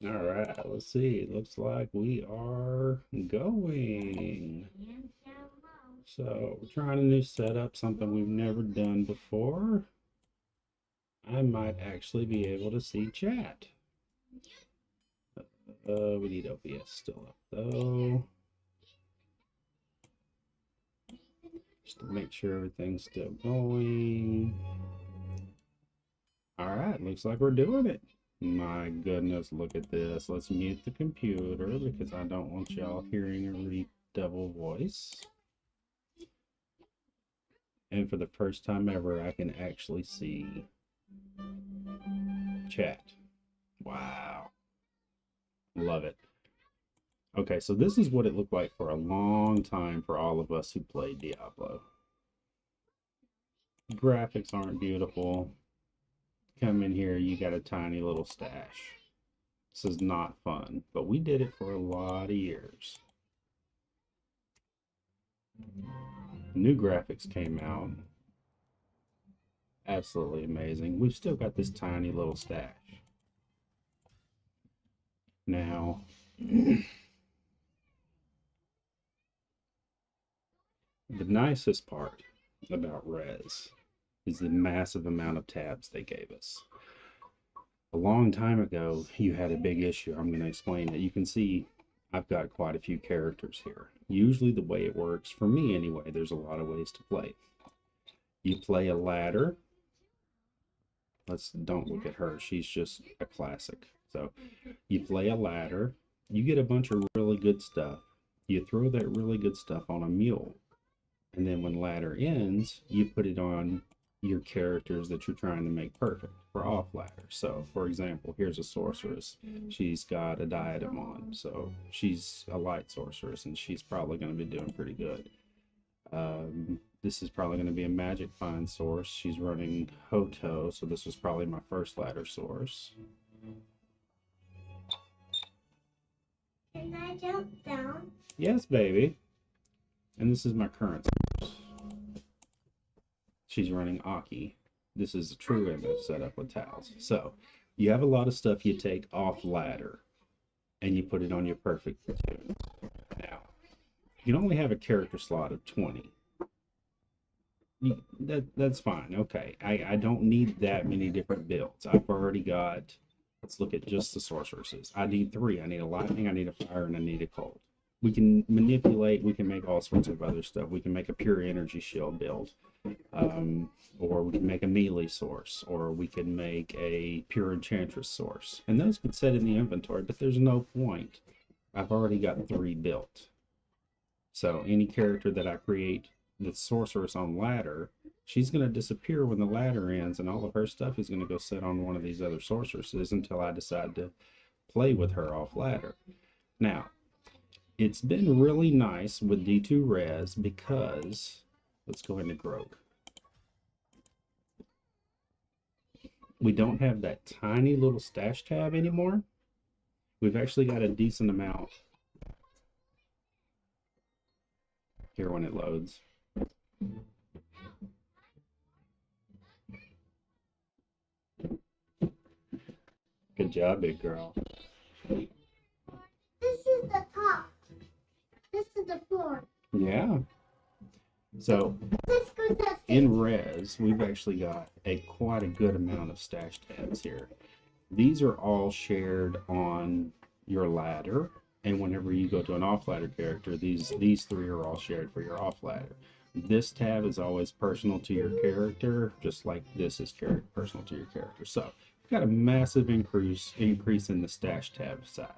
All right, let's see. Looks like we are going. So we're trying a new setup, something we've never done before. I might actually be able to see chat. We need OBS still up though, just to make sure everything's still going. All right, looks like we're doing it. My goodness, look at this. Let's mute the computer because I don't want y'all hearing a double voice. And for the first time ever, I can actually see chat. Wow. Love it. Okay, so this is what it looked like for a long time for all of us who played Diablo. Graphics aren't beautiful. Come in here, you got a tiny little stash. This is not fun, but we did it for a lot of years. New graphics came out. Absolutely amazing. We've still got this tiny little stash. Now, the nicest part about Res is the massive amount of tabs they gave us. A long time ago, you had a big issue. I'm going to explain it. You can see I've got quite a few characters here. Usually the way it works, for me anyway, there's a lot of ways to play. You play a ladder. Don't look at her. She's just a classic. So you play a ladder. You get a bunch of really good stuff. You throw that really good stuff on a mule. And then when ladder ends, you put it on your characters that you're trying to make perfect for off ladder. So for example, here's a sorceress. She's got a diadem on. So she's a light sorceress and she's probably going to be doing pretty good. This is probably going to be a magic find source. She's running Hoto, so this was probably my first ladder source. Can I jump down? Yes, baby. And this is my current source. She's running Aki. This is a true image set up with towels. So you have a lot of stuff you take off ladder and you put it on your perfect platoon. Now, you can only have a character slot of 20. That's fine. Okay. I don't need that many different builds. I've already got, let's look at just the sorceresses. I need 3. I need a lightning, I need a fire, and I need a cold. We can manipulate, we can make all sorts of other stuff. We can make a pure energy shield build. Or we can make a melee source, or we can make a pure enchantress source. And those can sit in the inventory, but there's no point. I've already got 3 built. So any character that I create that's sorceress on ladder, she's going to disappear when the ladder ends, and all of her stuff is going to go sit on one of these other sorceresses until I decide to play with her off ladder. Now, it's been really nice with D2 Res because, let's go into Grog. We don't have that tiny little stash tab anymore. We've actually got a decent amount here when it loads. Good job, big girl. This is the top. This is the floor. Yeah. So in Res, we've actually got quite a good amount of stash tabs here. These are all shared on your ladder, and whenever you go to an off ladder character, these 3 are all shared for your off ladder. This tab is always personal to your character, just like this is personal to your character. So we've got a massive increase in the stash tab size.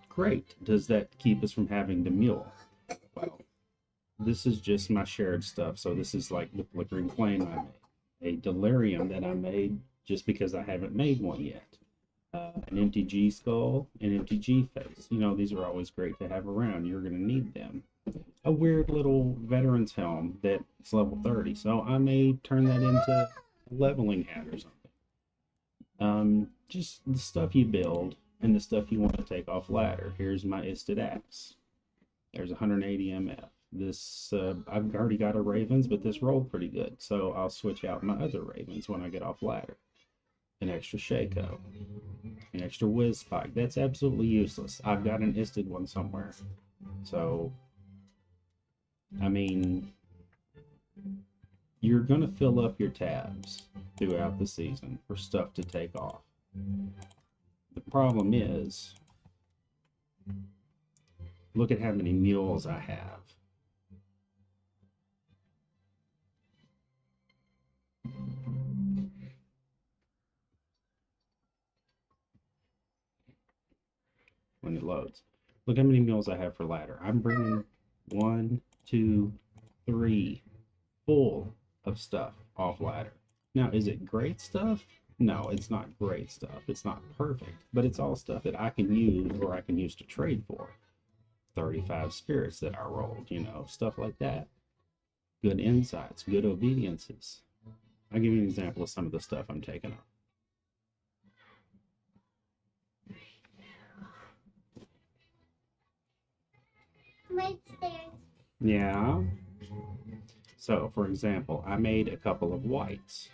Great. Does that keep us from having to mule? Well, this is just my shared stuff. So this is like the flickering flame I made, a delirium that I made just because I haven't made one yet. An empty G skull, an empty G face. You know, these are always great to have around. You're going to need them. A weird little veteran's helm that's level 30. So I may turn that into a leveling hat or something. Just the stuff you build and the stuff you want to take off ladder. Here's my Isted Axe. There's 180 MF. This, I've already got a Ravens, but this rolled pretty good. So I'll switch out my other Ravens when I get off ladder. an extra Shaco, an extra Whiz Spike. That's absolutely useless. I've got an isted one somewhere. So, I mean, you're going to fill up your tabs throughout the season for stuff to take off. The problem is, look at how many mules I have. When it loads. Look how many mules I have for ladder. I'm bringing 1, 2, 3 full of stuff off ladder. Now, is it great stuff? No, it's not great stuff. It's not perfect, but it's all stuff that I can use or I can use to trade for. 35 spirits that I rolled, you know, stuff like that. Good insights, good obediences. I'll give you an example of some of the stuff I'm taking off. Right there. Yeah. So, for example, I made a couple of whites.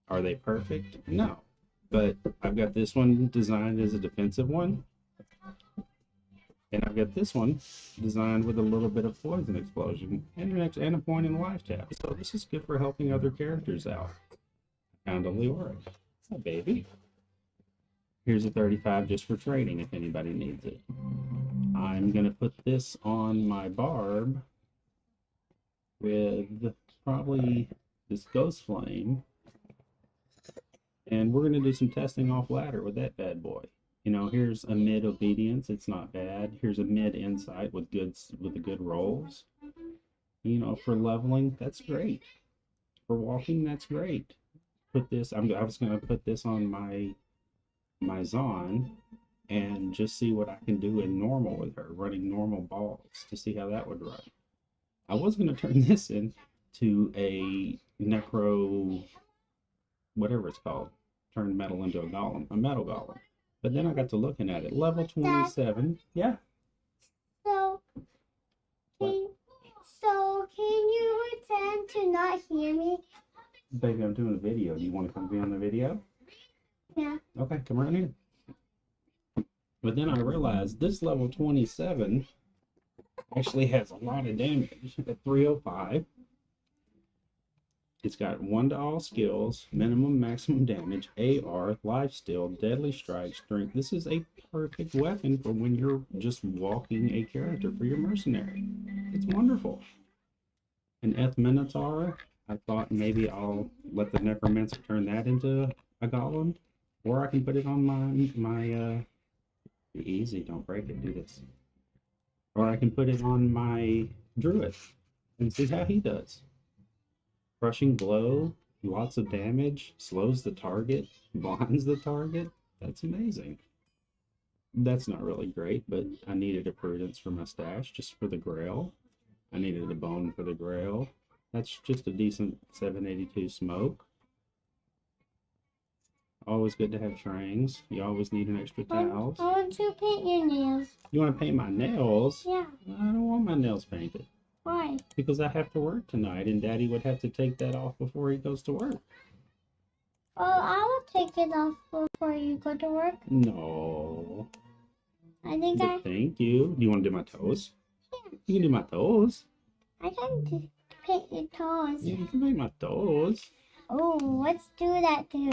Are they perfect? No. But I've got this one designed as a defensive one. And I've got this one designed with a little bit of poison explosion and a point in life tab. So this is good for helping other characters out. Found a Leora. Hi, baby. Here's a 35 just for trading if anybody needs it. I'm going to put this on my Barb with probably this Ghost Flame. And we're going to do some testing off ladder with that bad boy. You know, here's a mid obedience. It's not bad. Here's a mid insight with the good rolls. You know, for leveling, that's great. For walking, that's great. Put this. I was going to put this on my Zon and just see what I can do in normal with her, running normal balls to see how that would run. I was going to turn this into a necro, whatever it's called, turn metal into a metal golem. But then I got to looking at it. Level 27. Yeah. So can you pretend to not hear me? Baby, I'm doing a video. Do you want to come be on the video? Yeah. Okay, come right in. But then I realized this level 27 actually has a lot of damage at 305. It's got 1 to all skills, minimum, maximum damage, AR, lifesteal, deadly strike, strength. This is a perfect weapon for when you're just walking a character for your mercenary. It's wonderful. An Eth Minotaur, I thought maybe I'll let the Necromancer turn that into a golem. Or I can put it on my be easy, don't break it, do this. Or I can put it on my Druid and see how he does. Crushing blow, lots of damage, slows the target, blinds the target. That's amazing. That's not really great, but I needed a prudence for my stash, just for the grail. I needed a bone for the grail. That's just a decent 782 smoke. Always good to have trangs. You always need an extra towels. I want to paint your nails. You want to paint my nails? Yeah. I don't want my nails painted. Why? Because I have to work tonight, and Daddy would have to take that off before he goes to work. Well, I will take it off before you go to work. No. I think But thank you. Do you want to do my toes? Yeah. You can do my toes. I can paint your toes. Yeah, you can paint my toes. Oh, let's do that today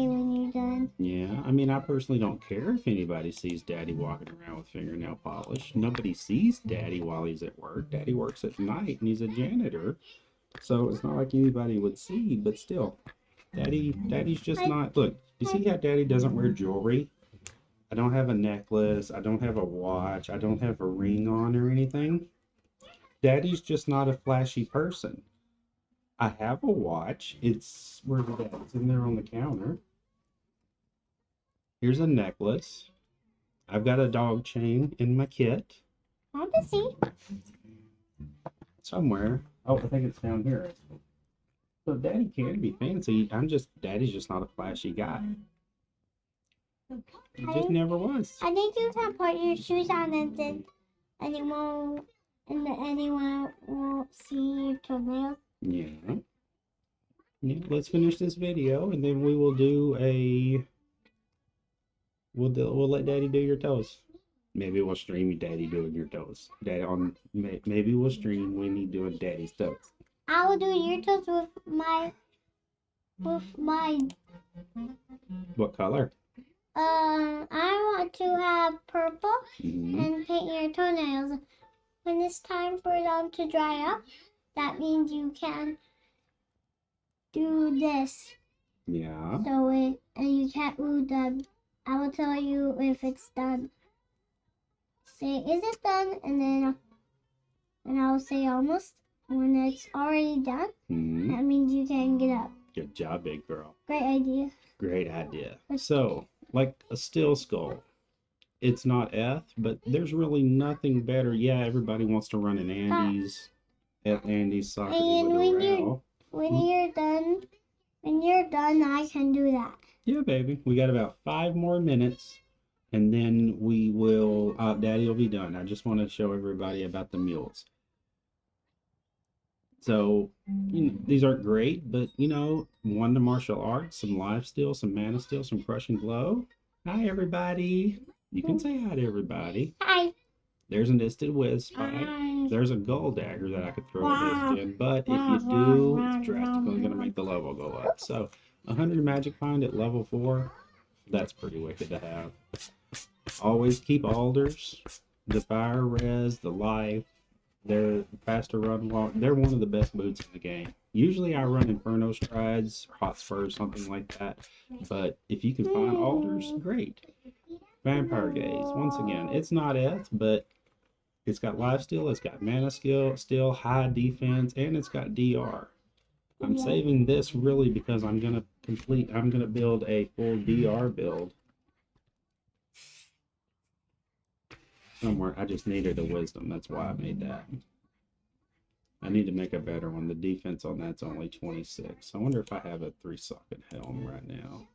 when you're done. Yeah, I mean, I personally don't care if anybody sees Daddy walking around with fingernail polish. Nobody sees Daddy while he's at work. Daddy works at night, and he's a janitor. So it's not like anybody would see, but still. Daddy's just not... Look, you see how Daddy doesn't wear jewelry? I don't have a necklace. I don't have a watch. I don't have a ring on or anything. Daddy's just not a flashy person. I have a watch. It's where's it at? It's in there on the counter. Here's a necklace. I've got a dog chain in my kit. Want to see? Somewhere. Oh, I think it's down here. So Daddy can be fancy. Daddy's just not a flashy guy. He just never was. I think you can put your shoes on and then anyone won't see your toenails. Yeah. Yeah, let's finish this video and then we will do a. We'll let Daddy do your toes. Maybe we'll stream you Daddy doing your toes. Daddy on maybe we'll stream Winnie doing Daddy's toes. I will do your toes with my. What color? I want to have purple Mm-hmm. and paint your toenails. When it's time for them to dry up, that means you can do this. Yeah. So and you can't move them. I will tell you if it's done. Say, is it done? And I'll say almost. When it's already done, that means you can get up. Good job, big girl. Great idea. Great idea. So, like a steel skull, it's not F, but there's really nothing better. Yeah, everybody wants to run an Andy's soccer And with a rail. when you're done, I can do that. Yeah, baby. We got about 5 more minutes, and then we will. Daddy will be done. I just want to show everybody about the mules. So, these aren't great, but one to martial arts, some life steal, some mana steal, some crushing blow. Hi, everybody. You can say hi to everybody. Hi. There's an instant whiz spike. There's a gold dagger that I could throw a whiz in, but if you do, it's drastically going to make the level go up. So, 100 magic find at level 4, that's pretty wicked to have. Always keep alders, the fire res, the life. They're faster run walk. They're one of the best boots in the game. Usually I run Inferno Strides, Hot Spurs, something like that. But if you can find alders, great. Vampire Gaze. Once again, it's not F, but it's got life steal, it's got mana skill, still high defense, and it's got D2r. I'm saving this really because I'm gonna build a full D2r build. Somewhere. I just needed a wisdom. That's why I made that. I need to make a better one. The defense on that's only 26. I wonder if I have a 3-socket helm right now.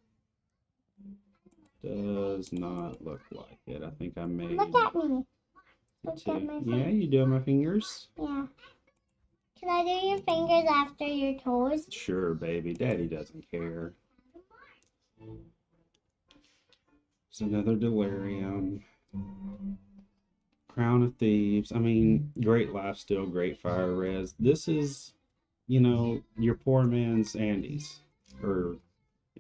Does not look like it. I think I made. Look at me. Look at my Yeah, you doing my fingers? Yeah. Can I do your fingers after your toes? Sure, baby. Daddy doesn't care. It's another delirium. Crown of Thieves. I mean, great life steal, great fire res. This is, your poor man's Andes or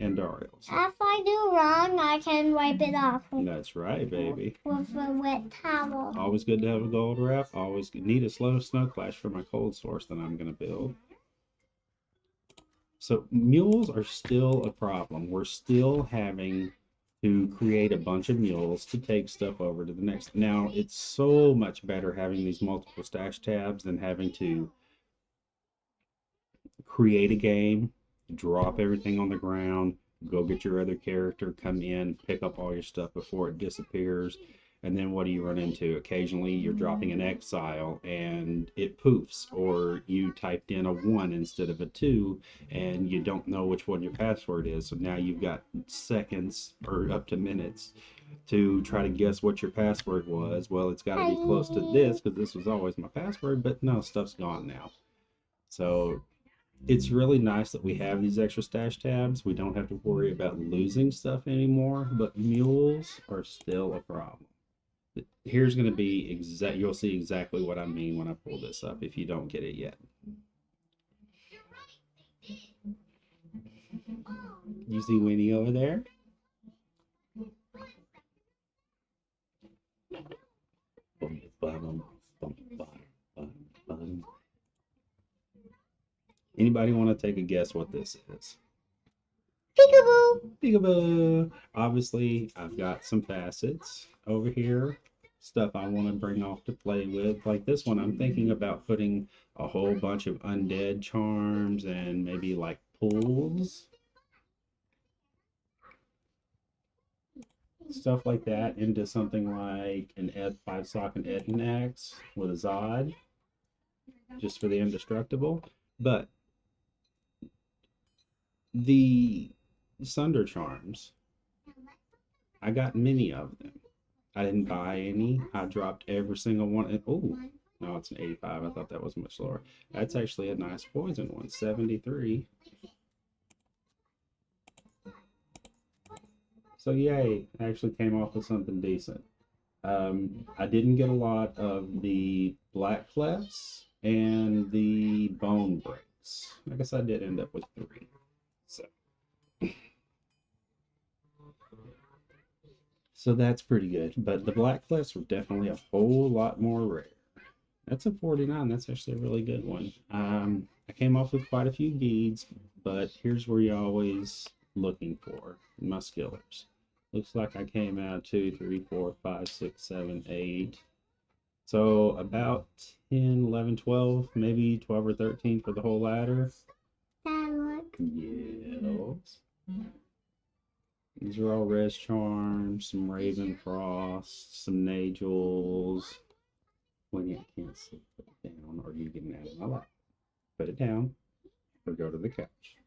Andariel's. If I do wrong, I can wipe it off. That's right, baby. With a wet towel. Always good to have a gold wrap. Always need a slow snow clash for my cold source that I'm going to build. So mules are still a problem. We're still having to create a bunch of mules to take stuff over to the next. Now, it's so much better having these multiple stash tabs than having to create a game, drop everything on the ground, go get your other character, come in, pick up all your stuff before it disappears. And then what do you run into? Occasionally you're dropping an exile and it poofs, or you typed in a 1 instead of a 2 and you don't know which one your password is. So now you've got seconds or up to minutes to try to guess what your password was. Well, it's got to be close to this because this was always my password, but no, stuff's gone now. So it's really nice that we have these extra stash tabs. We don't have to worry about losing stuff anymore, but mules are still a problem. Here's going to be you'll see exactly what I mean when I pull this up if you don't get it yet. You see Winnie over there? Anybody want to take a guess what this is? Peekaboo! Peekaboo! Obviously, I've got some facets over here. Stuff I want to bring off to play with. Like this one, I'm thinking about putting a whole bunch of undead charms and maybe like pools. Stuff like that into something like an 5-socket Etanax with a Zod. Just for the indestructible. But the Sunder charms, I got many of them. I didn't buy any. I dropped every single one. Oh, no, it's an 85. I thought that was much lower. That's actually a nice poison one, 73. So yay, I actually came off with something decent. I didn't get a lot of the black clefs and the bone breaks. I guess I did end up with 3. So, so that's pretty good. But the black clefs were definitely a whole lot more rare. That's a 49. That's actually a really good one. I came off with quite a few beads, but here's where you're always looking for musculars. Looks like I came out 2, 3, 4, 5, 6, 7, 8. So about 10, 11, 12, maybe 12 or 13 for the whole ladder. Look. Yes. These are all res charms, some Raven Frost, some Nagels. When you can't see, put it down, or you can add it in my lap. Put it down, or go to the couch.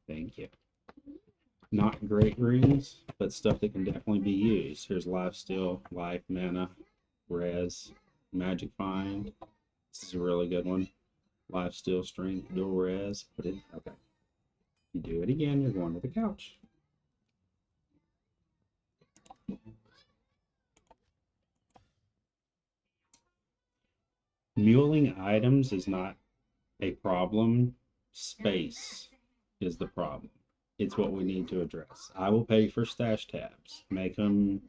Thank you. Not great rings, but stuff that can definitely be used. Here's Life Steal, Life, Mana, Res, Magic Find. This is a really good one. Life Steal, Strength, Dual Res. Put it, okay. You do it again, you're going to the couch. Muling items is not a problem. Space is the problem. It's what we need to address. I will pay for stash tabs. Make them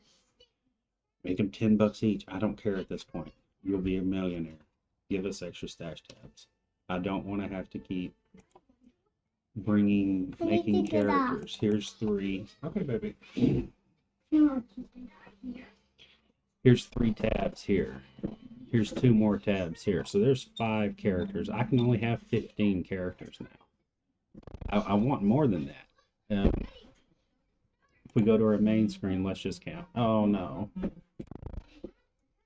$10 each. I don't care at this point. You'll be a millionaire. Give us extra stash tabs. I don't want to have to keep making characters. Here's 3. Okay, baby. Here's 3 tabs here. Here's 2 more tabs here. So there's 5 characters. I can only have 15 characters now. I want more than that. If we go to our main screen, let's just count. Oh no.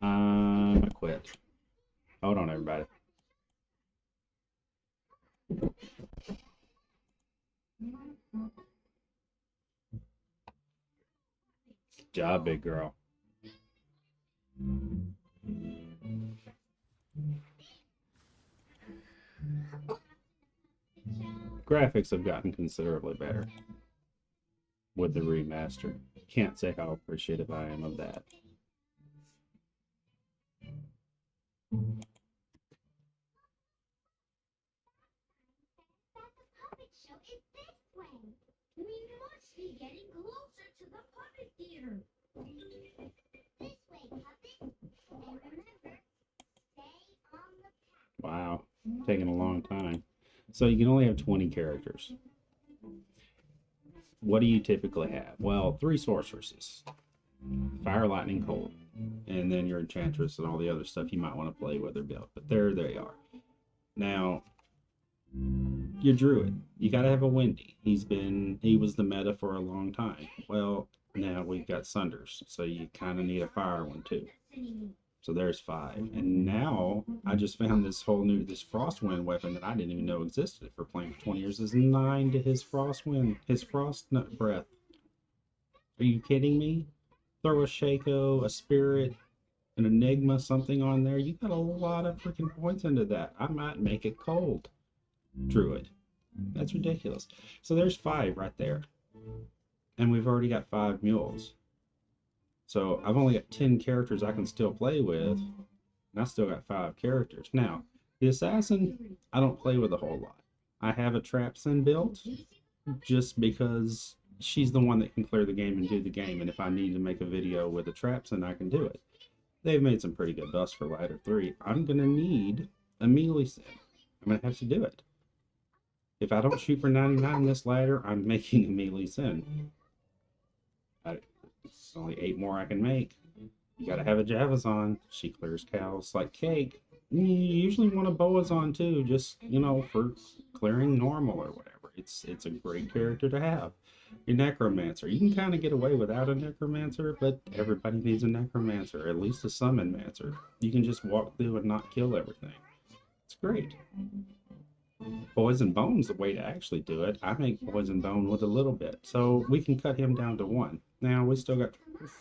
I quit. Hold on, everybody. Good job, big girl. Graphics have gotten considerably better with the remaster. Can't say how appreciative I am of that. Wow, taking a long time. So you can only have 20 characters. What do you typically have? Well, 3 sorceresses. Fire, lightning, cold. And then your enchantress and all the other stuff you might want to play with or build. But there they are. Now, your druid. You gotta have a Wendy. He was the meta for a long time. Well, now we've got Sunders. So you kind of need a fire one too. So there's 5. And now I just found this Frostwind weapon that I didn't even know existed for playing for 20 years. Is 9 to his Frost Breath. Are you kidding me? Throw a Shaco, a Spirit, an Enigma, something on there. You got a lot of freaking points into that. I might make it cold. Druid. That's ridiculous. So there's 5 right there. And we've already got 5 mules. So I've only got 10 characters I can still play with, and I still got 5 characters. Now, the assassin, I don't play with a whole lot. I have a Trapsin built, just because she's the one that can clear the game and do the game, and if I need to make a video with a Trapsin, I can do it. They've made some pretty good buffs for Ladder 3. I'm going to need a melee sim. I'm going to have to do it. If I don't shoot for 99 this ladder, I'm making a melee sin. It's only 8 more I can make. You gotta have a Javazon. She clears cows like cake. You usually want a Boazon too, just, for clearing normal or whatever. It's a great character to have. Your Necromancer. You can kind of get away without a Necromancer, but everybody needs a Necromancer, at least a Summon Mancer. You can just walk through and not kill everything. It's great. Poison Bone's the way to actually do it. I make Poison Bone with a little bit, so we can cut him down to 1. Now we still got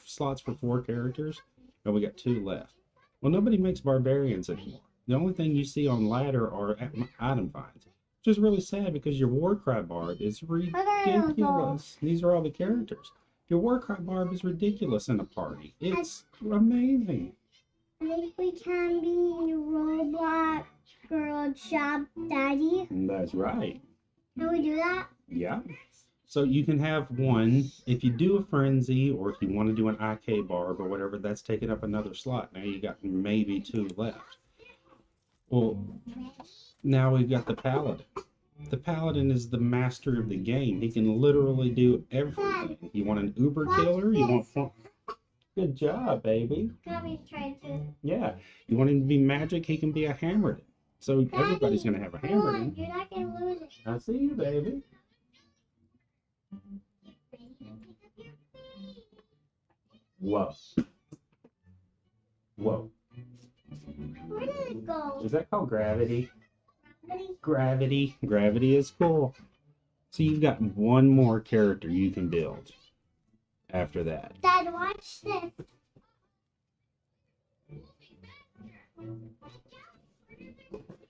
slots for 4 characters, and we got 2 left. Well, nobody makes barbarians anymore. The only thing you see on ladder are item finds, which is really sad because your Warcry bard is ridiculous. These are all the characters. Your Warcry barb is ridiculous in a party. It's amazing. I think we can be Roblox Girl Shop Daddy. That's right. Can we do that? Yeah. So you can have one. If you do a frenzy, or if you want to do an IK barb or whatever, that's taking up another slot. Now you got maybe 2 left. Well, now we've got the paladin. The paladin is the master of the game. He can literally do everything. You want an uber killer? You want fun? Good job, baby. Mommy's trying to. Yeah. You want him to be magic? He can be a hammerden. So Daddy, everybody's going to have a hammerden. you're not going to lose it. I see you, baby. Whoa. Whoa. Where did it go? Is that called gravity? Daddy, Gravity. Gravity is cool. So you've got one more character you can build after that. Dad, watch this.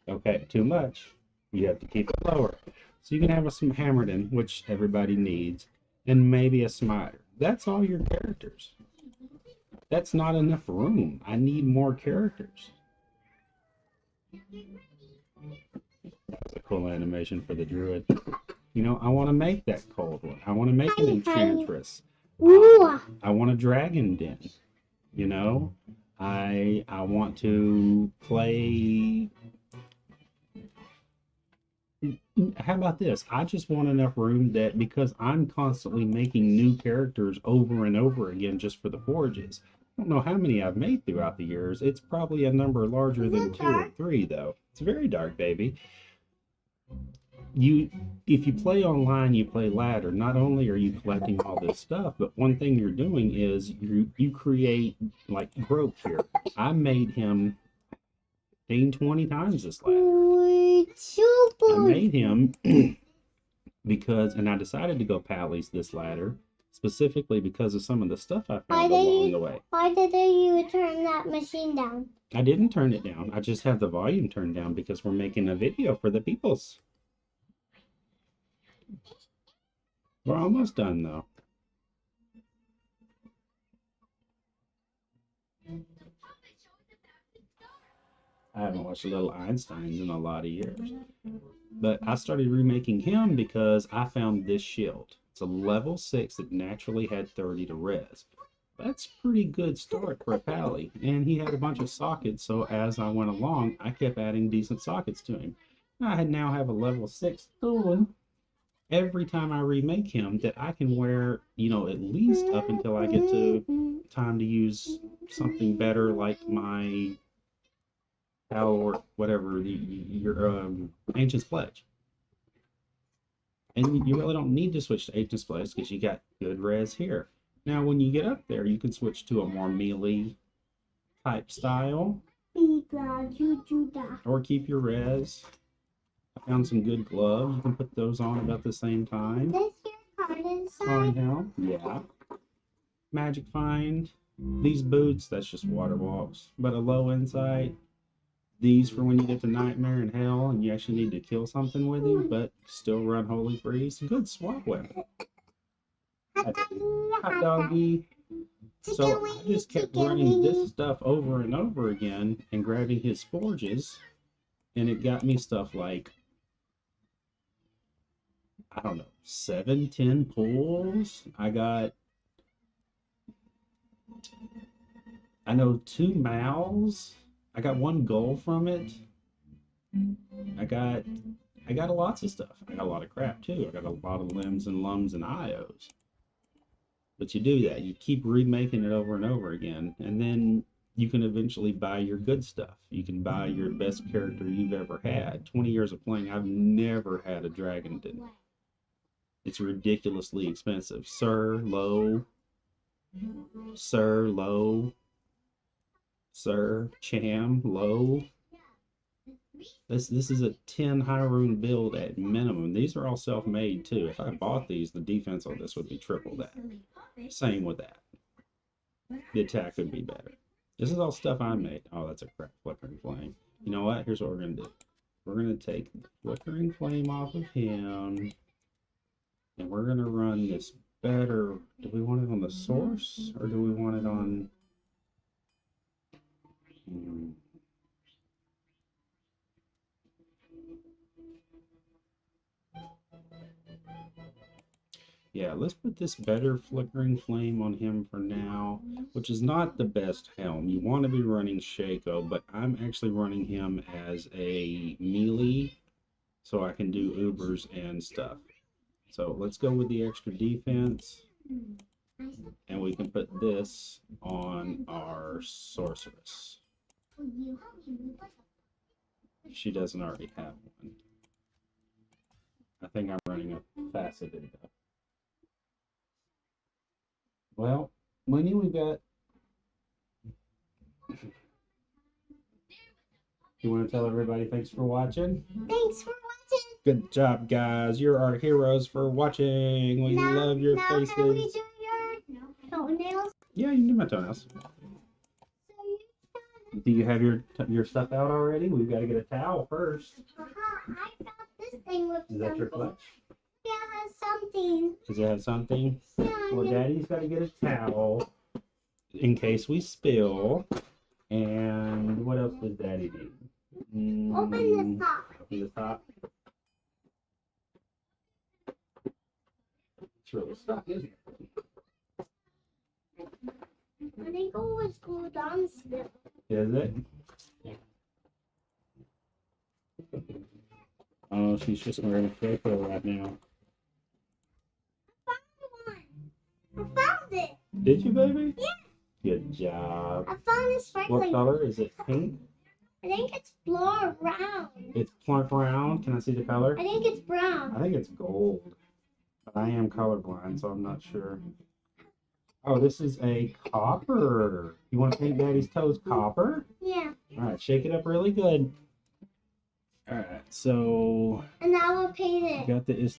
Okay, too much. You have to keep it lower. So you can have some hammerden, which everybody needs, and maybe a smiter. That's all your characters. That's not enough room. I need more characters. That's a cool animation for the druid. You know, I want to make that cold one. I want to make an enchantress. Ooh. I want a dragon den. You know, I want to play. How about this? I just want enough room that, because I'm constantly making new characters over and over again just for the forges. I don't know how many I've made throughout the years. It's probably a number larger than 2 or 3, though. It's very dark, baby. If you play online, you play ladder. Not only are you collecting all this stuff, but one thing you're doing is you create like growth here. I made him 20 times this ladder. I made him because, and I decided to go pallies this ladder specifically because of some of the stuff I found along the way. Why did you turn that machine down? I didn't turn it down. I just have the volume turned down because we're making a video for the peoples. We're almost done though. I haven't watched Little Einsteins in a lot of years. But I started remaking him because I found this shield. It's a level 6 that naturally had 30 to res. That's pretty good start for a pally. And he had a bunch of sockets, so as I went along, I kept adding decent sockets to him. I now have a level 6 tool every time I remake him that I can wear, you know, at least up until I get to time to use something better like my or whatever, your Ancient's Pledge. And you really don't need to switch to Ancient's Pledge because you got good res here. Now, when you get up there, you can switch to a more melee type style. Or keep your res. I found some good gloves. You can put those on about the same time. This your card inside? Find helm. Yeah. Magic Find. These boots, that's just water walks. But a low insight. These for when you get to Nightmare and Hell and you actually need to kill something with him, but still run Holy Freeze. Good swap weapon. Hot doggy. So I just kept running this stuff over and over again and grabbing his forges, and it got me stuff like, I don't know, 7, 10 pulls. I got, I know 2 mouths. I got 1 goal from it. I got lots of stuff. I got a lot of crap too. I got a lot of limbs and lums and IOs. But you do that. You keep remaking it over and over again. And then you can eventually buy your good stuff. You can buy your best character you've ever had. 20 years of playing, I've never had a dragon den. It's ridiculously expensive. Sir, low. Sir, low. Sir, Cham, low. This is a 10 high rune build at minimum. These are all self-made too. If I bought these, the defense on this would be triple that. Same with that. The attack would be better. This is all stuff I made. Oh, that's a crap flickering flame. You know what? Here's what we're gonna do. We're gonna take the flickering flame off of him, and we're gonna run this better? Do we want it on the source or do we want it on? Hmm. Yeah, let's put this better flickering flame on him for now, which is not the best helm. You want to be running Shaco, but I'm actually running him as a melee so I can do Ubers and stuff. So let's go with the extra defense, and we can put this on our sorceress. She doesn't already have one. I think I'm running a faceted though. Well, Winnie, we got. You want to tell everybody thanks for watching? Thanks for watching. Good job, guys. You're our heroes for watching. We love your faces. Can we do your toenails? Yeah, you can do my toenails. Do you have your stuff out already? We've got to get a towel first. I found this thing with Is that your clutch? Yeah, it has something. Does it have something? Yeah. Well, Daddy's got to get a towel in case we spill. And what else does Daddy need? Open the top. Open the top. It's really stuck, isn't it? I think it was cool down still. Is it? Yeah. Oh, she's just wearing a Shaco right now. I found one. I found it. Did you, baby? Yeah. Good job. I found this What sparkling. color? Is it pink? I think it's blue brown. It's plump brown. Can I see the color? I think it's brown. I think it's gold. But I am colorblind, so I'm not sure. Oh, this is a copper. You want to paint Daddy's toes copper? Yeah. All right, shake it up really good. All right, so And I will paint it. got the